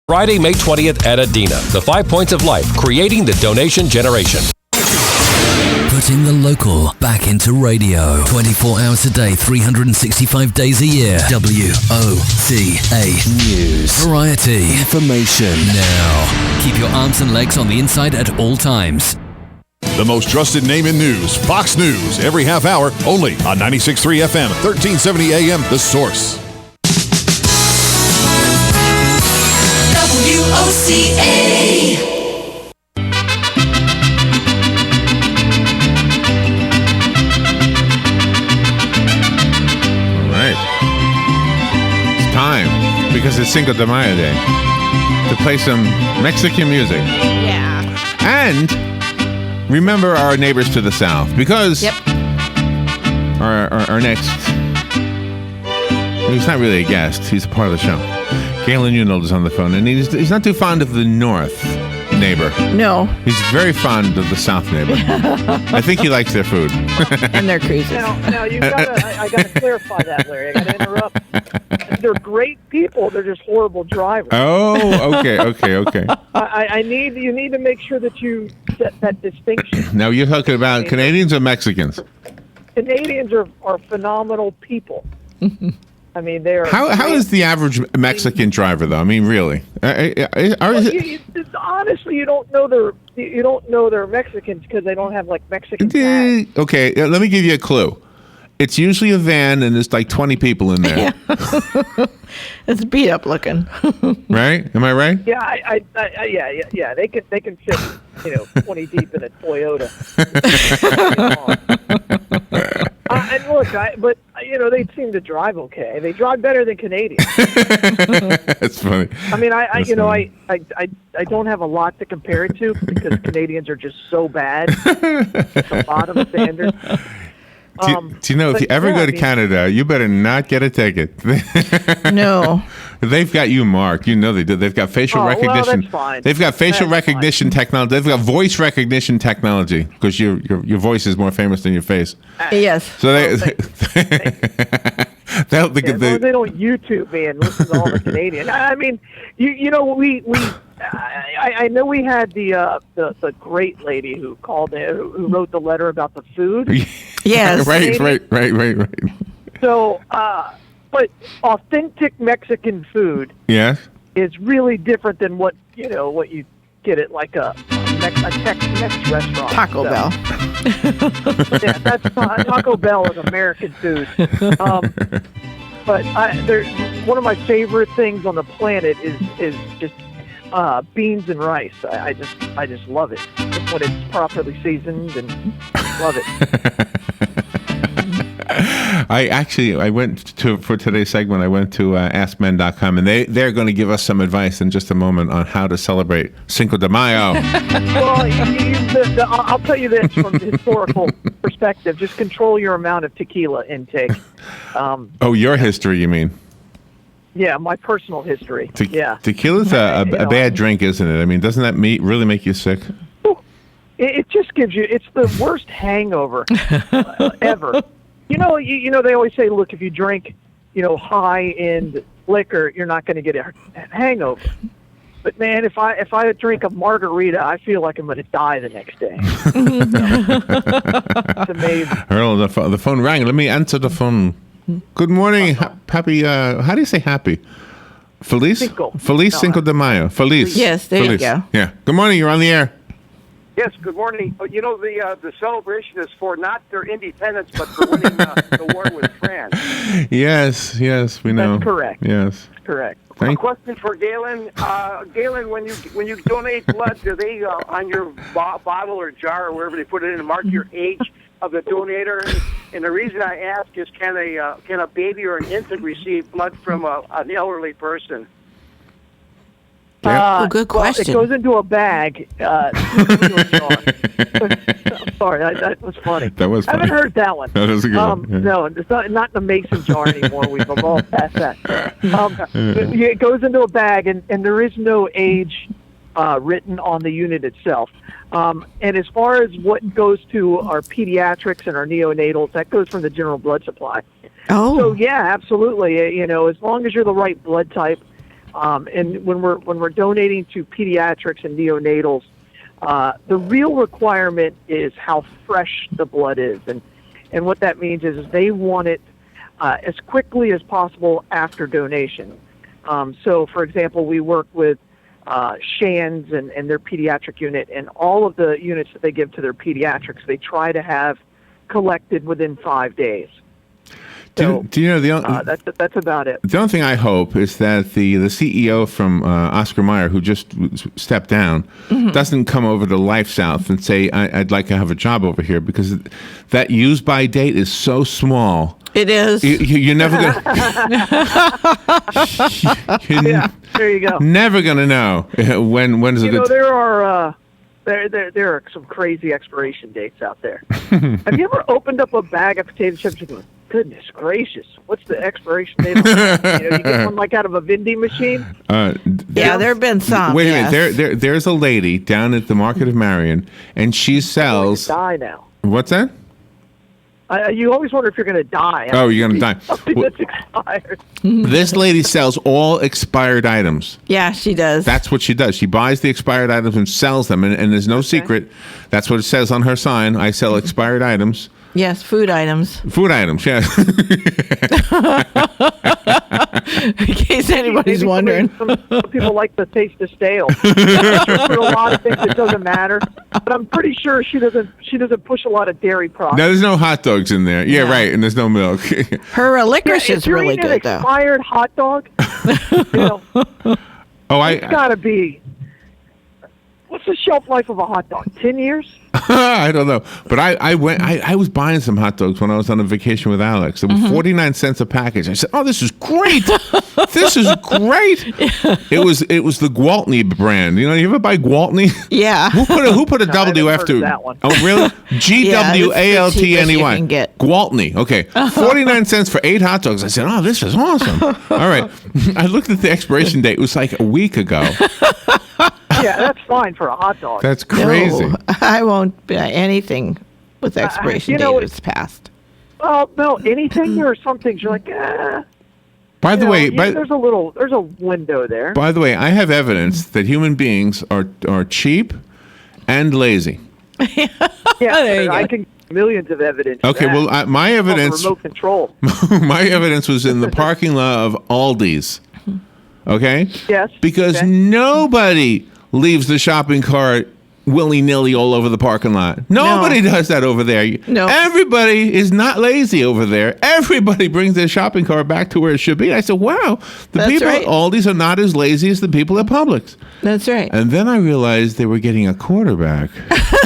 Friday, May 20th at Adena. The 5 Points of Life, creating the donation generation. Putting the local back into radio. 24 hours a day, 365 days a year. WOCA News. Variety. Information. Now. Keep your arms and legs on the inside at all times. The most trusted name in news, Fox News, every half hour, only on 96.3 FM, 1370 AM, The Source. WOCA. Time, because it's Cinco de Mayo Day, to play some Mexican music. Yeah. And remember our neighbors to the south, because our next, he's not really a guest, he's a part of the show. Galen Unold is on the phone, and he's not too fond of the north neighbor. No. He's very fond of the south neighbor. I think he likes their food. And their cruises. Now you I gotta clarify that, Larry. I gotta interrupt. They're great people. They're just horrible drivers. Oh, okay. You need to make sure that you set that distinction. Now you're talking about Canadians or Mexicans? Canadians are phenomenal people. I mean, they're. How is the average Mexican driver, though? I mean, really? Honestly, you don't know they're Mexicans because they don't have like Mexican tags. Okay, let me give you a clue. It's usually a van, and there's like 20 people in there. Yeah. It's beat up looking. Right? Am I right? Yeah, yeah. They can fit 20 deep in a Toyota. And look, but they seem to drive okay. They drive better than Canadians. That's funny. I mean, I don't have a lot to compare it to because Canadians are just so bad. It's the bottom standard. Do you know, if you ever go to Canada, you better not get a ticket. No. They've got you marked. You know they do. They've got facial recognition. Well, that's fine. They've got facial recognition technology. They've got voice recognition technology because your voice is more famous than your face. Yes. So they they don't YouTube me and listen to all the Canadian. I mean, I know we had the great lady who called in, who wrote the letter about the food. Yes. Right. So, but authentic Mexican food is really different than what you get at like a Tex-Mex restaurant. Taco Bell. Yeah, that's Taco Bell is American food. But one of my favorite things on the planet is just beans and rice. I just love it when it's properly seasoned and love it. I went for today's segment. I went to AskMen.com, and they're going to give us some advice in just a moment on how to celebrate Cinco de Mayo. Well, I'll tell you this from the historical perspective: just control your amount of tequila intake. Your history, you mean? Yeah, my personal history. Tequila's a bad drink, isn't it? I mean, doesn't that really make you sick? It just gives you. It's the worst hangover ever. You know, they always say, look, if you drink, high-end liquor, you're not going to get a hangover. But man, if I drink a margarita, I feel like I'm going to die the next day. It's amazing. Earl, the phone rang. Let me answer the phone. Good morning. Happy. How do you say happy? Feliz? Feliz Cinco de Mayo. Feliz. Yes, there you go. Yeah. Good morning. You're on the air. Yes, good morning. The celebration is for not their independence, but for winning the war with France. Yes, we know. That's correct. Yes. Correct. A question for Galen. Galen, when you donate blood, do they on your bottle or jar or wherever they put it in mark your age of the donator? And the reason I ask is, can a baby or an infant receive blood from an elderly person? Good question. Well, it goes into a bag. I'm sorry, that was funny. That was funny. I haven't heard that one. That was a good one. Yeah. No, it's not in a mason jar anymore. We've all past that. It goes into a bag, and there is no age written on the unit itself. And as far as what goes to our pediatrics and our neonatals, that goes from the general blood supply. Oh. So, yeah, absolutely. As long as you're the right blood type, And when we're donating to pediatrics and neonatals, the real requirement is how fresh the blood is, and what that means is they want it as quickly as possible after donation. So, for example, we work with Shands and their pediatric unit, and all of the units that they give to their pediatrics, they try to have collected within 5 days. So, do you know that's about it. The only thing I hope is that the CEO from Oscar Mayer, who just stepped down, doesn't come over to LifeSouth and say, I'd like to have a job over here, because that use-by date is so small. It is. You're never going Yeah, there you go. Never going to know when is a good there are some crazy expiration dates out there. Have you ever opened up a bag of potato chips and go, goodness gracious, what's the expiration date on that? You get one like out of a vending machine? Yeah, there have been some. Wait a minute. There's a lady down at the Market of Marion, and she sells... Die now. What's that? You always wonder if you're going to die. Oh, you're going to die. Something that's expired. This lady sells all expired items. Yeah, she does. That's what she does. She buys the expired items and sells them, and there's no secret. That's what it says on her sign. I sell expired items. Yes, food items. Food items, yeah. In case anybody's wondering. Some people like the taste of stale. For a lot of things, it doesn't matter. But I'm pretty sure she doesn't push a lot of dairy products. No, there's no hot dogs in there. Yeah, right, and there's no milk. Her licorice is really good, though. An expired hot dog, it's got to be. What's the shelf life of a hot dog? 10 years? I don't know, but I was buying some hot dogs when I was on a vacation with Alex. It was 49 cents a package. I said, "Oh, this is great! This is great!" It was the Gwaltney brand. You ever buy Gwaltney? Yeah. Who put a W after that one? Oh, really? GWALTNEY. Gwaltney. Okay, 49 cents for 8 hot dogs. I said, "Oh, this is awesome!" All right. I looked at the expiration date. It was like a week ago. Yeah, that's fine for a hot dog. That's crazy. No, I won't buy anything with expiration date that's passed. Well, no, anything. There are some things you're like, By the way, there's a window there. By the way, I have evidence that human beings are cheap and lazy. Yeah, I can millions of evidence. Okay, well, my evidence. Remote control. My evidence was in the parking lot of Aldi's. Okay. Yes. Because nobody leaves the shopping cart willy-nilly all over the parking lot. Nobody does that over there. No. Everybody is not lazy over there. Everybody brings their shopping cart back to where it should be. I said, wow, the people at Aldi's are not as lazy as the people at Publix. That's right. And then I realized they were getting a quarterback.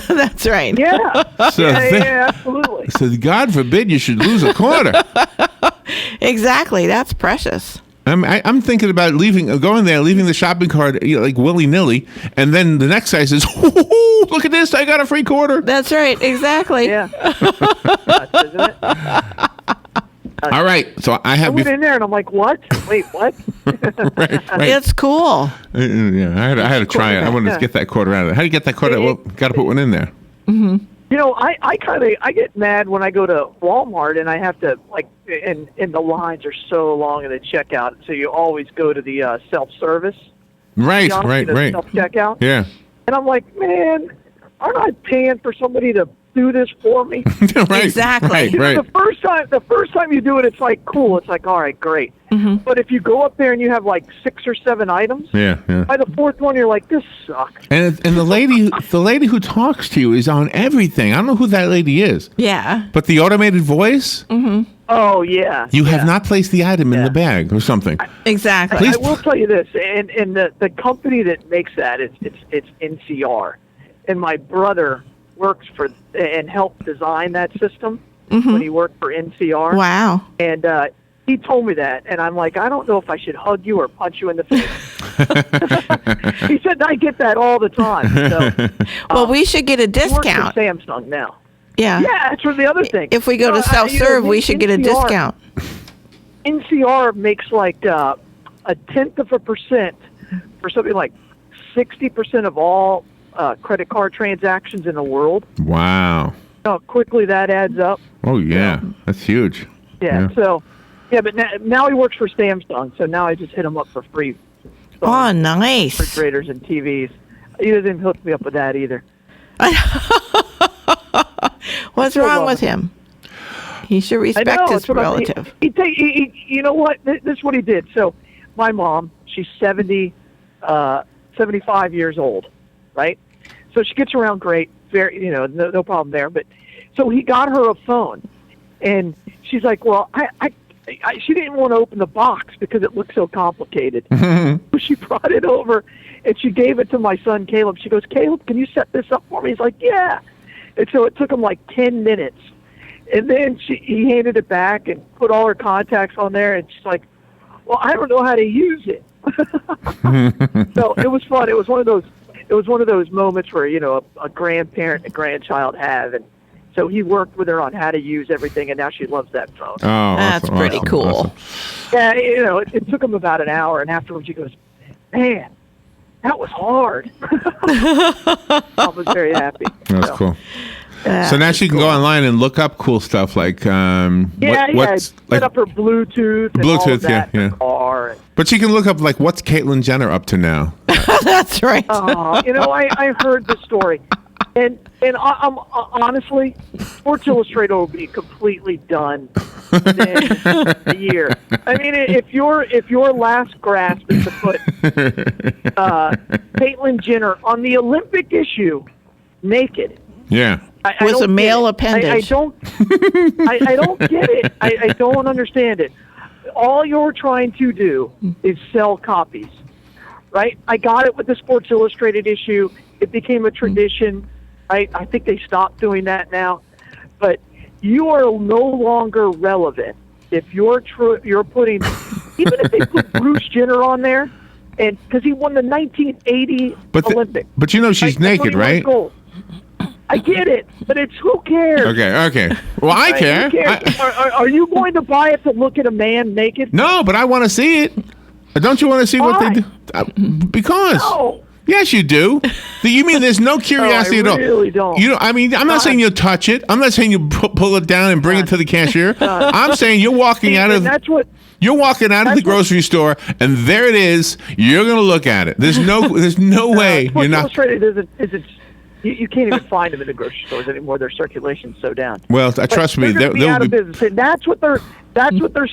That's right. Yeah. So yeah, absolutely. So God forbid you should lose a quarter. Exactly. That's precious. I'm thinking about going there, leaving the shopping cart like willy-nilly, and then the next guy says, look at this, I got a free quarter. That's right, exactly. Yeah. Isn't it? All right, so I went in there and I'm like, what? Wait, what? right. It's cool. Yeah, I had to try it. I wanted to get that quarter out of it. How do you get that quarter? Well, got to put one in there. Mm-hmm. I get mad when I go to Walmart and I have to and the lines are so long in the checkout, so you always go to the self-service. Right. Self-checkout. Yeah. And I'm like, man, aren't I paying for somebody to do this for me? Right. Exactly. Right. The first time you do it, it's like cool. It's like, all right, great. Mm-hmm. But if you go up there and you have like 6 or 7 items, yeah. by the 4th one, you're like, this sucks. And the lady who talks to you is on everything. I don't know who that lady is. Yeah. But the automated voice. Mm-hmm. Oh yeah. You have not placed the item in the bag or something. Exactly. I will tell you this, and the company that makes that it's NCR, and my brother works for and helped design that system when he worked for NCR. Wow. And he told me that, and I'm like, I don't know if I should hug you or punch you in the face. He said, I get that all the time. So, well, we should get a discount. He works for Samsung now. Yeah. Yeah, that's the other thing. If we go to self-serve, we should get a discount. NCR makes like 0.1% for something like 60% of all credit card transactions in the world. Wow. You know how quickly that adds up? Oh, yeah. That's huge. Yeah. So, but now he works for Samsung, so now I just hit him up for free Oh, nice. refrigerators and TVs. He doesn't hook me up with that either. What's wrong with him? He should respect his relative. You know what? This is what he did. So my mom, she's 75 years old, right? So she gets around great. Very, no problem there. But so he got her a phone, and she's like, well, she didn't want to open the box because it looked so complicated. She brought it over, and she gave it to my son, Caleb. She goes, Caleb, can you set this up for me? He's like, yeah. And so it took him like 10 minutes. And then he handed it back and put all her contacts on there, and she's like, well, I don't know how to use it. So it was fun. It was one of those moments where, a grandparent and a grandchild have, and so he worked with her on how to use everything, and now she loves that phone. Oh, that's pretty cool. Awesome. Yeah, it took him about an hour, and afterwards she goes, man, that was hard. I was very happy. That's cool. So now she can go online and look up cool stuff like set up her Bluetooth and all of that in the car. But she can look up like what's Caitlyn Jenner up to now. That's right. I heard the story, and I'm honestly, Sports Illustrated will be completely done within a year. I mean, if your last grasp is to put Caitlyn Jenner on the Olympic issue naked. Yeah. With a male appendage. I don't get it. I don't understand it. All you're trying to do is sell copies, right? I got it with the Sports Illustrated issue. It became a tradition. I think they stopped doing that now. But you are no longer relevant if you're putting, even if they put Bruce Jenner on there, and because he won the 1980 Olympics. But she's naked, right? Gold. I get it, but it's who cares? Okay. Well, I care. Are you going to buy it to look at a man naked? No, but I want to see it. Don't you want to see what they do? Because. No. Yes, you do. You mean there's no curiosity at all? I really don't. I'm not saying you touch it. I'm not saying you pull it down and bring it to the cashier. I'm saying you're walking out of. You're walking out of the grocery store, and there it is. You're going to look at it. There's no way you're not. Illustrated isn't. You can't even find them in the grocery stores anymore. Their circulation's so down. Well, trust me, they'll be out of business. And that's what they're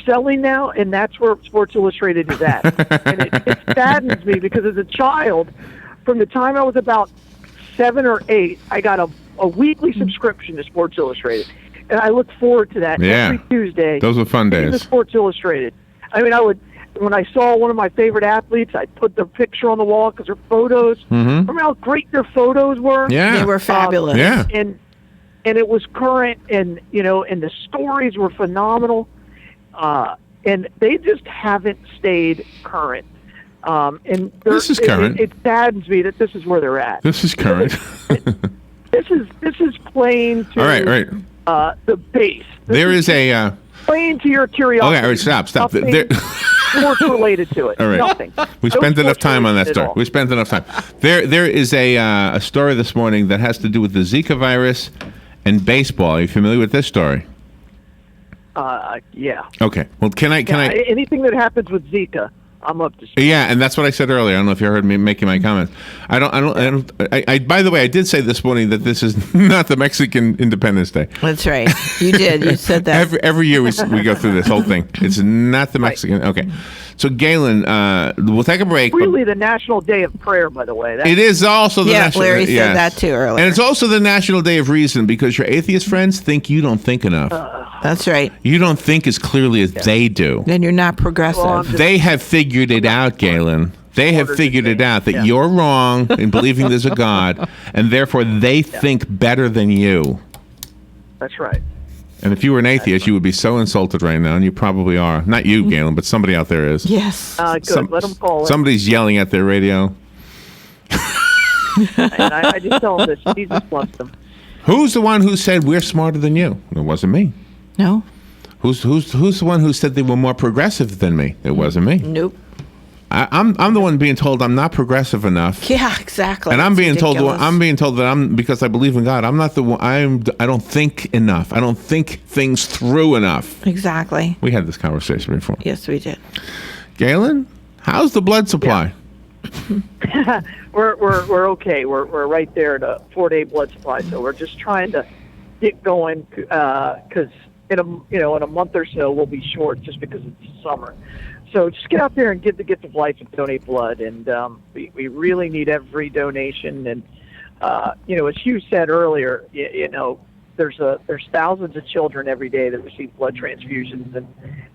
selling now, and that's where Sports Illustrated is at. And it saddens me because as a child, from the time I was about 7 or 8, I got a weekly subscription to Sports Illustrated, and I look forward to that every Tuesday. Those were fun days. The Sports Illustrated. I mean, when I saw one of my favorite athletes, I'd put their picture on the wall because their photos. Remember how great their photos were? Yeah, they were fabulous. And it was current, and and the stories were phenomenal. And they just haven't stayed current. And this is current. It saddens me that this is where they're at. This is current. This is playing to all right. The base. There is a playing to your curiosity. Okay, all right, stop. Sports related to it. All right. Nothing. We spent enough time on that story. We spent enough time. There is a story this morning that has to do with the Zika virus and baseball. Are you familiar with this story? Yeah. Okay. Well, can I? Anything that happens with Zika, I'm up to speed. Yeah, and that's what I said earlier. I don't know if you heard me making my comments. I by the way, I did say this morning that this is not the Mexican Independence Day. That's right. You did. You said that. Every year we go through this whole thing. It's not the Mexican. Right. Okay. So, Galen, we'll take a break. Really the National Day of Prayer, by the way. It is also the National Day. Larry said that too earlier. And it's also the National Day of Reason because your atheist friends think you don't think enough. That's right. You don't think as clearly as they do. Then you're not progressive. Well, they have figured it out, Galen. They have figured it out that you're wrong in believing there's a God, and therefore they think better than you. That's right. And if you were an atheist, you would be so insulted right now, and you probably are. Not you, Galen, but somebody out there is. Yes. Good. Let them call it. Somebody's yelling at their radio. And I just tell them this. Jesus loves them. Who's the one who said we're smarter than you? It wasn't me. No. Who's the one who said they were more progressive than me? It wasn't me. Nope. I'm the one being told I'm not progressive enough. Yeah, exactly. And I'm being told that because I believe in God. I'm not the one. I don't think enough. I don't think things through enough. Exactly. We had this conversation before. Yes, we did. Galen, how's the blood supply? We're okay. We're right there at a 4-day blood supply, so we're just trying to get going because in a month or so we'll be short just because it's summer. So just get out there and give the gift of life and donate blood, and we really need every donation. And as Hugh said earlier, there's thousands of children every day that receive blood transfusions, and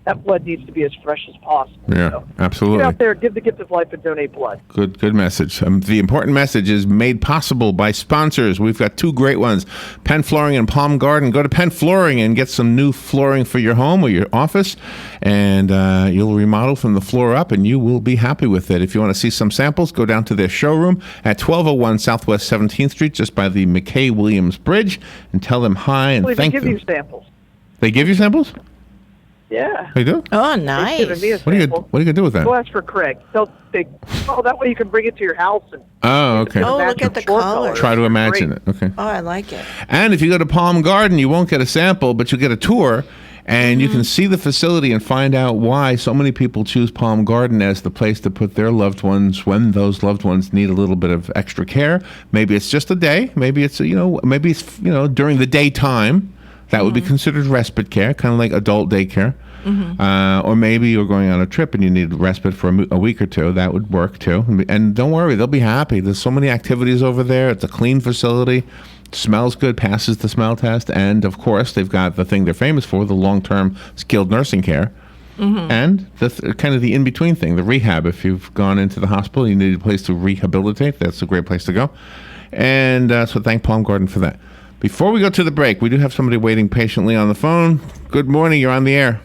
that blood needs to be as fresh as possible. Yeah, so absolutely. Get out there, give the gift of life, and donate blood. Good message. The important message is made possible by sponsors. We've got two great ones, Penn Flooring and Palm Garden. Go to Penn Flooring and get some new flooring for your home or your office, and you'll remodel from the floor up, and you will be happy with it. If you want to see some samples, go down to their showroom at 1201 Southwest 17th Street, just by the McKay-Williams Bridge, and tell them hi and thank them. They give you samples. They give you samples? Yeah. They do? Oh, nice. What are you going to do with that? Go ask for Craig. That way you can bring it to your house. Okay. Oh, look at the color. Try to imagine it. Okay. Oh, I like it. And if you go to Palm Garden, you won't get a sample, but you'll get a tour, and you can see the facility and find out why so many people choose Palm Garden as the place to put their loved ones when those loved ones need a little bit of extra care. Maybe it's just a day. Maybe it's during the daytime. That would be considered respite care, kind of like adult daycare. Or maybe you're going on a trip and you need respite for a week or two. That would work too. And don't worry, they'll be happy. There's so many activities over there. It's a clean facility. Smells good, passes the smell test. And, of course, they've got the thing they're famous for, the long-term skilled nursing care. And kind of the in-between thing, the rehab. If you've gone into the hospital, you need a place to rehabilitate. That's a great place to go. And so thank Palm Garden for that. Before we go to the break, we do have somebody waiting patiently on the phone. Good morning. You're on the air.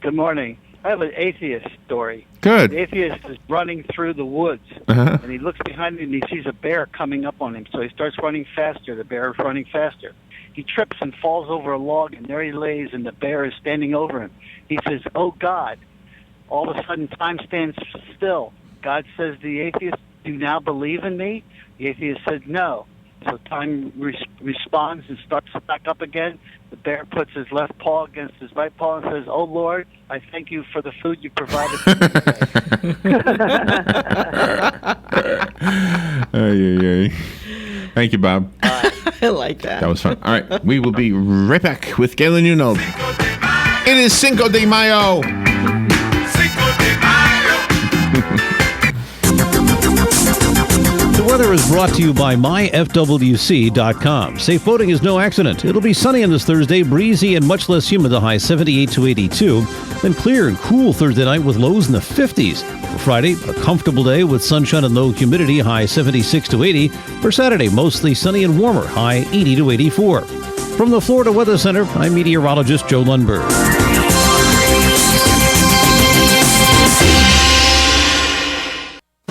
Good morning. I have an atheist story. Good. The atheist is running through the woods, and he looks behind him and he sees a bear coming up on him. So he starts running faster. The bear is running faster. He trips and falls over a log, and there he lays, and the bear is standing over him. He says, "Oh, God." All of a sudden, time stands still. God says to the atheist, "Do you now believe in me?" The atheist says, "No." So time responds and starts back up again. The bear puts his left paw against his right paw and says, "Oh, Lord, I thank you for the food you provided for me today." Thank you, Bob. I like that. That was fun. All right, we will be right back with Galen Unold. It is Cinco de Mayo. Cinco de Mayo. The weather is brought to you by myfwc.com. Safe boating is no accident. It'll be sunny on this Thursday, breezy and much less humid, the high 78 to 82. Then clear and cool Thursday night with lows in the 50s. For Friday, a comfortable day with sunshine and low humidity, high 76 to 80. For Saturday, mostly sunny and warmer, high 80 to 84. From the Florida Weather Center, I'm meteorologist Joe Lundberg.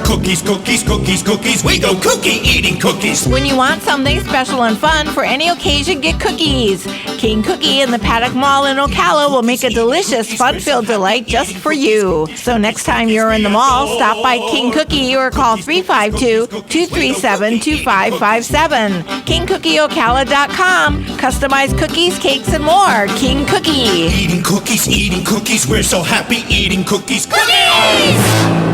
Cookies, cookies, cookies, cookies. We go cookie eating cookies. When you want something special and fun for any occasion, get cookies. King Cookie in the Paddock Mall in Ocala will make a delicious, fun-filled delight just for you. So next time you're in the mall, stop by King Cookie or call 352-237-2557. KingCookieOcala.com. Customized cookies, cakes, and more. King Cookie. Eating cookies. We're so happy eating cookies. Cookies!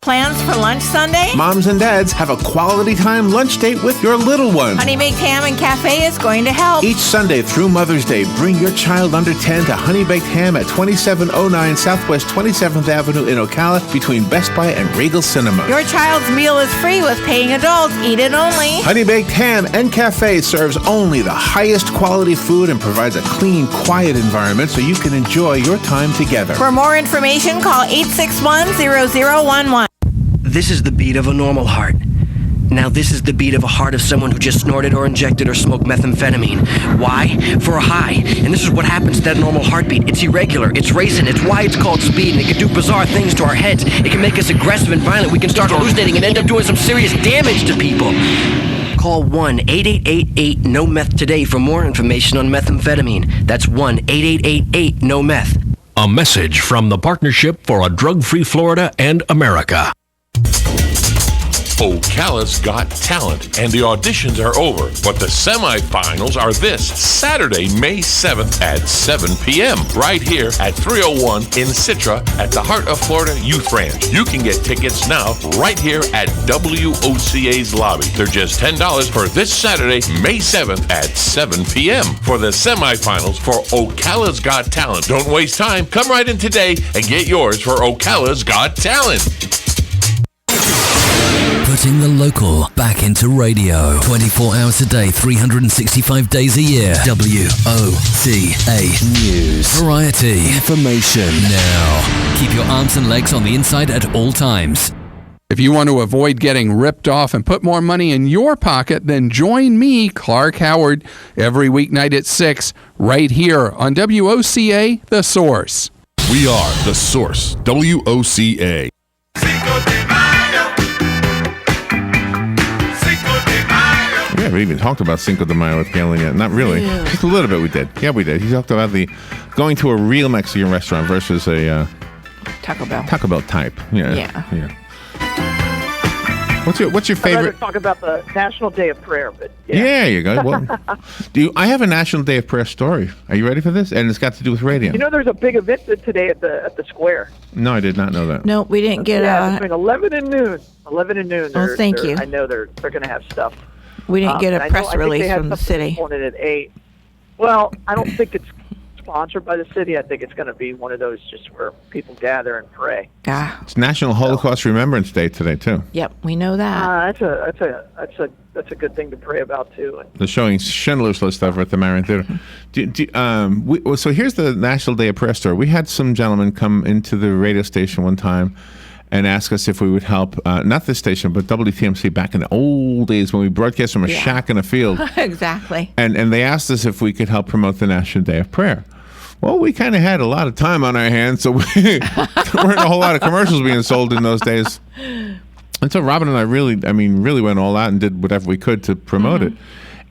Plans for lunch Sunday? Moms and dads have a quality time lunch date with your little ones. Honey Baked Ham and Cafe is going to help. Each Sunday through Mother's Day, bring your child under 10 to Honey Baked Ham at 2709 Southwest 27th Avenue in Ocala between Best Buy and Regal Cinema. Your child's meal is free with paying adults. Eat it only. Honey Baked Ham and Cafe serves only the highest quality food and provides a clean, quiet environment so you can enjoy your time together. For more information, call 861-0011. This is the beat of a normal heart. Now this is the beat of a heart of someone who just snorted or injected or smoked methamphetamine. Why? For a high. And this is what happens to that normal heartbeat. It's irregular, it's racing, it's why it's called speed, and it can do bizarre things to our heads. It can make us aggressive and violent. We can start hallucinating and end up doing some serious damage to people. Call 1-8888-NO-METH today for more information on methamphetamine. That's 1-8888-NO-METH. A message from the Partnership for a Drug-Free Florida and America. Ocala's Got Talent, and the auditions are over. But the semifinals are this Saturday, May 7th at 7 p.m. right here at 301 in Citra at the Heart of Florida Youth Ranch. You can get tickets now right here at WOCA's lobby. They're just $10 for this Saturday, May 7th at 7 p.m. for the semifinals for Ocala's Got Talent. Don't waste time. Come right in today and get yours for Ocala's Got Talent. Putting the local back into radio. 24 hours a day, 365 days a year. WOCA News. Variety. Information. Now. Keep your arms and legs on the inside at all times. If you want to avoid getting ripped off and put more money in your pocket, then join me, Clark Howard, every weeknight at 6, right here on WOCA, The Source. We are The Source, WOCA. We haven't even talked about Cinco de Mayo with Galen yet. Not really. Yeah. Just a little bit we did. Yeah, we did. He talked about the going to a real Mexican restaurant versus a Taco Bell. Taco Bell type. Yeah. Yeah. What's your I'd favorite? rather talk about the National Day of Prayer, but Yeah, you go. Well, I have a National Day of Prayer story. Are you ready for this? And it's got to do with radio. You know, there's a big event today at the square. No, I did not know that. No, we didn't get between 11 and noon. 11 and noon. Oh, thank you. I know they're going to have stuff. We didn't get a I press think release they had from the something city. on it at 8. Well, I don't think it's sponsored by the city. I think it's going to be one of those just where people gather and pray. It's National Holocaust Remembrance Day today too. Yep, we know that. That's a good thing to pray about too. They're showing Schindler's List over at the Marion Theater. So here's the National Day of Prayer story. We had some gentlemen come into the radio station one time and ask us if we would help, not this station, but WTMC back in the old days when we broadcast from a shack in a field. Exactly. And they asked us if we could help promote the National Day of Prayer. Well, we kind of had a lot of time on our hands, so there weren't a whole lot of commercials being sold in those days. And so Robin and I really went all out and did whatever we could to promote it.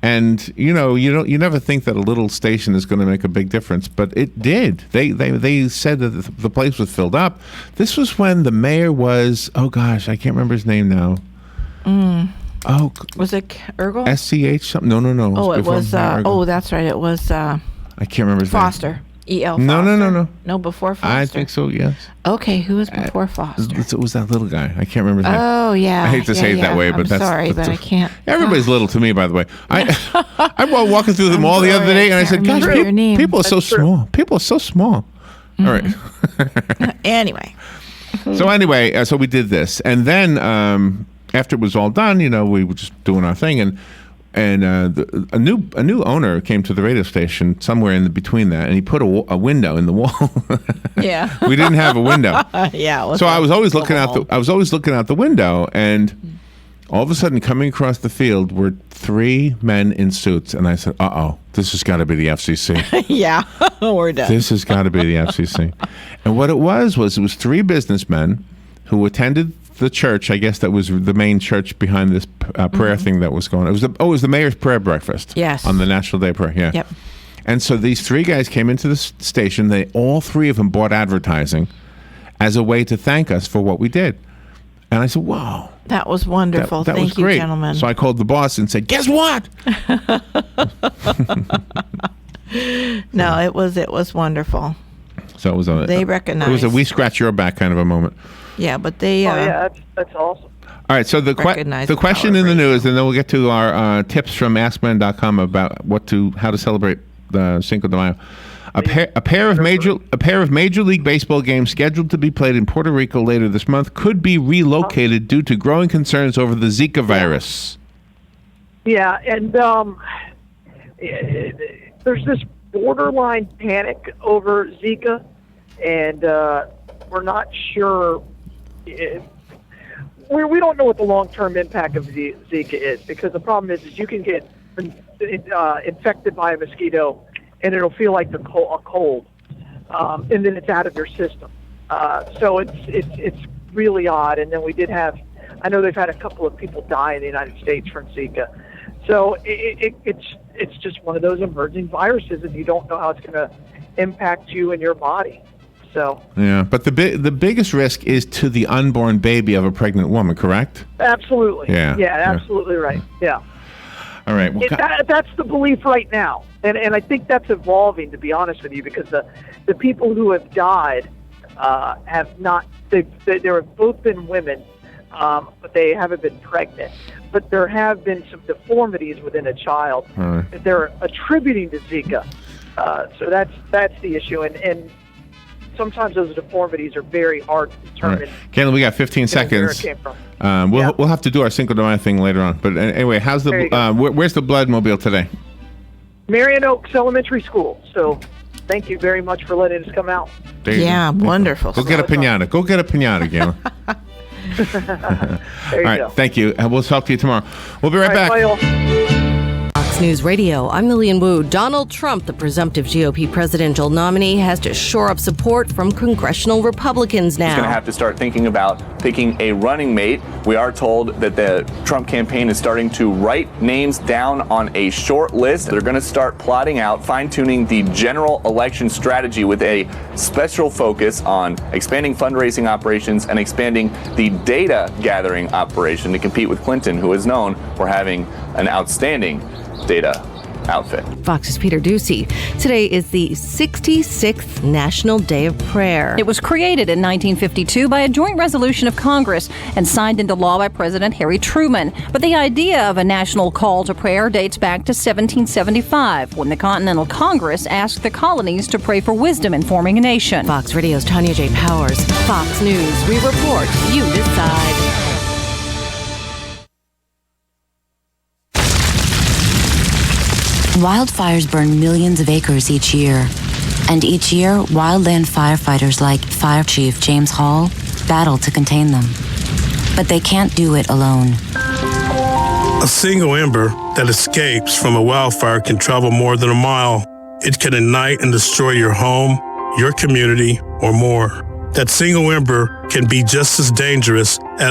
And you never think that a little station is going to make a big difference, but it did. They said that the place was filled up. This was when the mayor was, oh gosh, I can't remember his name now. Oh, was it Ergel? SCH something? No. Oh, it was. That's right. It was. I can't remember his Foster. name. E.L. No. Foster. No, before Foster. I think so. Yes. Okay, who was before Foster? It was that little guy. I can't remember his name. Oh yeah. I hate to say it that way, but I'm sorry, but I can't. Everybody's little to me, by the way. I was walking through the mall the other day, and I said, "Gosh, people are so small. People are so small." All right. Anyway. So we did this, and then after it was all done, we were just doing our thing, and a new owner came to the radio station somewhere in between that, and he put a window in the wall. Yeah, we didn't have a window. Yeah, so I was always looking out the window, and all of a sudden, coming across the field were 3 men in suits, and I said, "Uh-oh, this has got to be the FCC." Yeah, we're done. This has got to be the FCC. And what it was 3 businessmen who attended the church, I guess that was the main church behind this prayer thing that was going on. It was the mayor's prayer breakfast. Yes. On the National Day of Prayer. Yeah. Yep. And so these 3 guys came into the station. All 3 of them bought advertising as a way to thank us for what we did. And I said, "Wow, that was wonderful. That Thank was you, great." gentlemen. So I called the boss and said, "Guess what?" No, it was wonderful. So it was they recognized. It was a we scratch your back kind of a moment. Yeah, but they. That's awesome. All right, so the question in the news, and then we'll get to our tips from AskMen.com about how to celebrate the Cinco de Mayo. A pair of Major League Baseball games scheduled to be played in Puerto Rico later this month could be relocated due to growing concerns over the Zika virus. Yeah, and there's this borderline panic over Zika, and we're not sure. We don't know what the long-term impact of Zika is, because the problem is you can get infected by a mosquito and it'll feel like a cold, and then it's out of your system. So it's really odd. And then I know they've had a couple of people die in the United States from Zika. So it's just one of those emerging viruses, and you don't know how it's going to impact you and your body. So yeah, but the biggest risk is to the unborn baby of a pregnant woman, correct? absolutely, Yeah. absolutely right. Yeah, All right. Well, that's the belief right now, and I think that's evolving, to be honest with you, because the people who have died have not. They have both been women, but they haven't been pregnant. But there have been some deformities within a child that they're attributing to Zika. So that's the issue, and sometimes those deformities are very hard to determine. Right. Galen, we got 15 seconds. Where it came from. We'll have to do our Cinco de Mayo thing later on. But anyway, how's where's the blood mobile today? Marion Oaks Elementary School. So thank you very much for letting us come out. Yeah, wonderful. Go get a pinata. Go get a pinata, Galen. There you All right, go. thank you. And we'll talk to you tomorrow. We'll be right back. Bye, all. Fox News Radio, I'm Lillian Wu. Donald Trump, the presumptive GOP presidential nominee, has to shore up support from congressional Republicans now. He's going to have to start thinking about picking a running mate. We are told that the Trump campaign is starting to write names down on a short list. They're going to start plotting out, fine-tuning the general election strategy with a special focus on expanding fundraising operations and expanding the data gathering operation to compete with Clinton, who is known for having an outstanding data outfit. Fox's Peter Ducey. Today is the 66th National Day of Prayer. It was created in 1952 by a joint resolution of Congress and signed into law by President Harry Truman. But the idea of a national call to prayer dates back to 1775, when the Continental Congress asked the colonies to pray for wisdom in forming a nation. Fox Radio's Tanya J. Powers. Fox News. We report. You decide. Wildfires burn millions of acres each year. And each year, wildland firefighters like Fire Chief James Hall battle to contain them. But they can't do it alone. A single ember that escapes from a wildfire can travel more than a mile. It can ignite and destroy your home, your community, or more. That single ember can be just as dangerous as